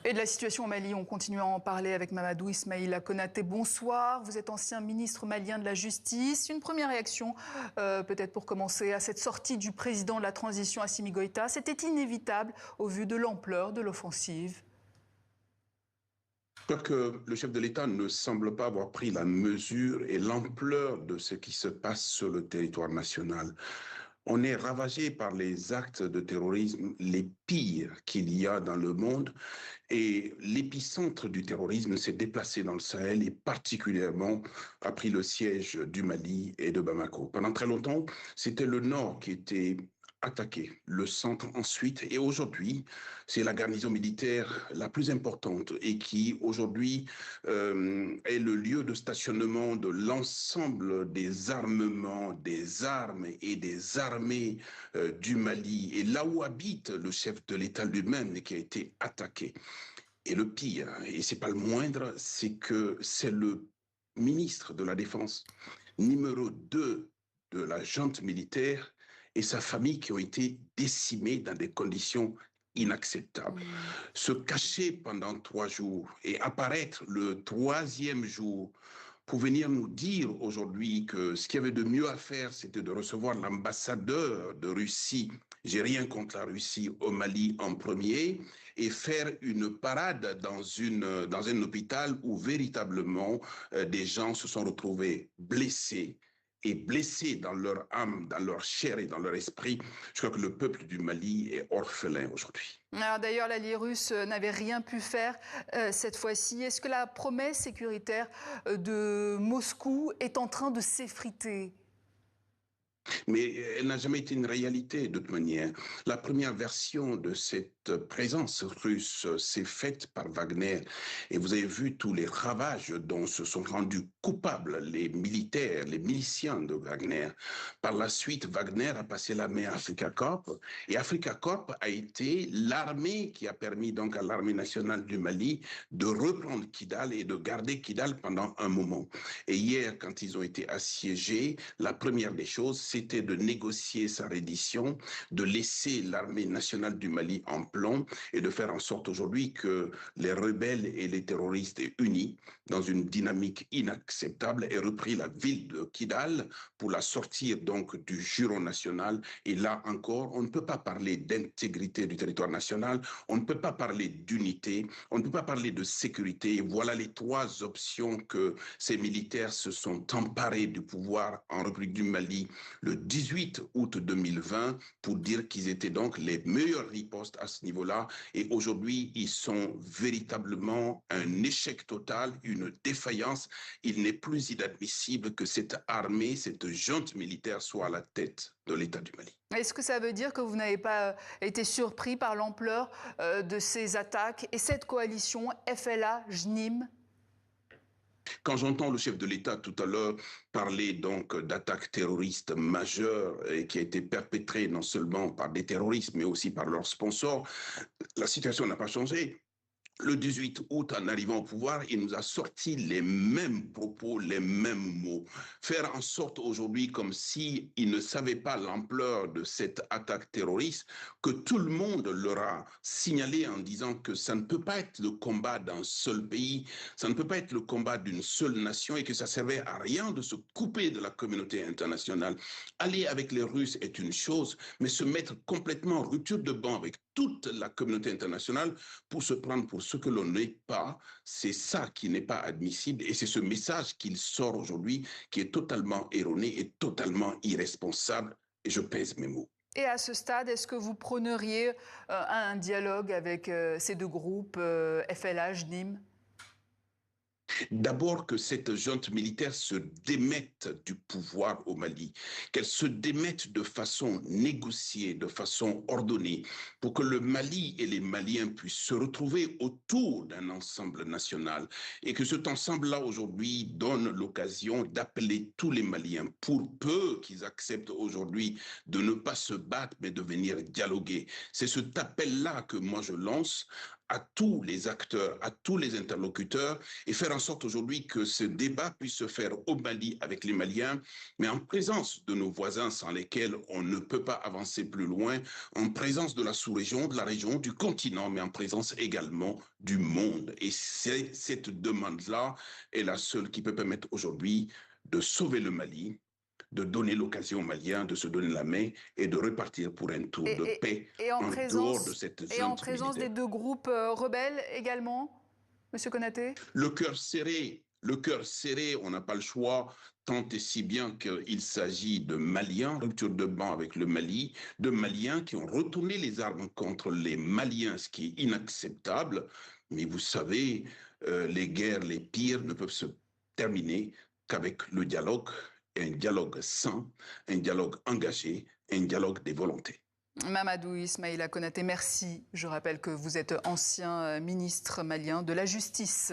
Et de la situation au Mali, on continue à en parler avec Mamadou Ismaïla Konaté. Bonsoir, vous êtes ancien ministre malien de la Justice. Une première réaction, peut-être pour commencer, à cette sortie du président de la transition, Assimi Goïta. C'était inévitable au vu de l'ampleur de l'offensive. Je crois que le chef de l'État ne semble pas avoir pris la mesure et l'ampleur de ce qui se passe sur le territoire national. On est ravagé par les actes de terrorisme les pires qu'il y a dans le monde et l'épicentre du terrorisme s'est déplacé dans le Sahel et particulièrement a pris le siège du Mali et de Bamako. Pendant très longtemps, c'était le nord qui était attaqué, le centre ensuite, et aujourd'hui, c'est la garnison militaire la plus importante et qui aujourd'hui est le lieu de stationnement de l'ensemble des armements, des armes et des armées du Mali, et là où habite le chef de l'État lui-même qui a été attaqué. Et le pire, et c'est pas le moindre, c'est que c'est le ministre de la Défense, numéro 2 de la junte militaire, et sa famille qui ont été décimés dans des conditions inacceptables. Se cacher pendant 3 jours et apparaître le 3e jour pour venir nous dire aujourd'hui que ce qu'il y avait de mieux à faire, c'était de recevoir l'ambassadeur de Russie, j'ai rien contre la Russie, au Mali en premier, et faire une parade dans un hôpital où véritablement des gens se sont retrouvés blessés et blessés dans leur âme, dans leur chair et dans leur esprit. Je crois que le peuple du Mali est orphelin aujourd'hui. Alors d'ailleurs, l'allié russe n'avait rien pu faire cette fois-ci. Est-ce que la promesse sécuritaire de Moscou est en train de s'effriter ? Mais elle n'a jamais été une réalité de toute manière. La première version de cette présence russe s'est faite par Wagner. Et vous avez vu tous les ravages dont se sont rendus coupables les militaires, les miliciens de Wagner. Par la suite, Wagner a passé la main à Africa Corps. Et Africa Corps a été l'armée qui a permis donc à l'armée nationale du Mali de reprendre Kidal et de garder Kidal pendant un moment. Et hier, quand ils ont été assiégés, la première des choses, c'était de négocier sa reddition, de laisser l'armée nationale du Mali en plomb et de faire en sorte aujourd'hui que les rebelles et les terroristes unis, dans une dynamique inacceptable, aient repris la ville de Kidal pour la sortir donc du giron national. Et là encore, on ne peut pas parler d'intégrité du territoire national, on ne peut pas parler d'unité, on ne peut pas parler de sécurité. Voilà les 3 options que ces militaires se sont emparés du pouvoir en République du Mali le 18 août 2020 pour dire qu'ils étaient donc les meilleurs ripostes à ce niveau-là. Et aujourd'hui, ils sont véritablement un échec total, une défaillance. Il n'est plus inadmissible que cette armée, cette junte militaire soit à la tête de l'État du Mali. Est-ce que ça veut dire que vous n'avez pas été surpris par l'ampleur de ces attaques et cette coalition FLA-JNIM ? Quand j'entends le chef de l'État tout à l'heure parler donc d'attaques terroristes majeures et qui a été perpétrée non seulement par des terroristes mais aussi par leurs sponsors, la situation n'a pas changé. Le 18 août, en arrivant au pouvoir, il nous a sorti les mêmes propos, les mêmes mots. Faire en sorte aujourd'hui, comme s'il ne savait pas l'ampleur de cette attaque terroriste, que tout le monde leur a signalé en disant que ça ne peut pas être le combat d'un seul pays, ça ne peut pas être le combat d'une seule nation et que ça servait à rien de se couper de la communauté internationale. Aller avec les Russes est une chose, mais se mettre complètement en rupture de banc avec toute la communauté internationale pour se prendre pour ce que l'on n'est pas, c'est ça qui n'est pas admissible et c'est ce message qu'il sort aujourd'hui qui est totalement erroné et totalement irresponsable et je pèse mes mots. Et à ce stade, est-ce que vous prôneriez un dialogue avec ces 2 groupes, FLA, JNIM ? D'abord que cette junte militaire se démette du pouvoir au Mali, qu'elle se démette de façon négociée, de façon ordonnée, pour que le Mali et les Maliens puissent se retrouver autour d'un ensemble national et que cet ensemble-là aujourd'hui donne l'occasion d'appeler tous les Maliens, pour peu qu'ils acceptent aujourd'hui de ne pas se battre mais de venir dialoguer. C'est cet appel-là que moi je lance à tous les acteurs, à tous les interlocuteurs et faire en sorte aujourd'hui que ce débat puisse se faire au Mali avec les Maliens, mais en présence de nos voisins sans lesquels on ne peut pas avancer plus loin, en présence de la sous-région, de la région, du continent, mais en présence également du monde. Et c'est cette demande-là est la seule qui peut permettre aujourd'hui de sauver le Mali, de donner l'occasion aux Maliens de se donner la main et de repartir pour un tour de paix en dehors de cette et en junte présence des militaire. deux groupes rebelles également, Monsieur Konaté? Le cœur serré, on n'a pas le choix, tant et si bien qu'il s'agit de Maliens, rupture de banc avec le Mali, de Maliens qui ont retourné les armes contre les Maliens, ce qui est inacceptable. Mais vous savez, les guerres les pires ne peuvent se terminer qu'avec le dialogue, et un dialogue sain, un dialogue engagé, un dialogue des volontés. Mamadou Ismaïla Konaté, merci. Je rappelle que vous êtes ancien ministre malien de la Justice.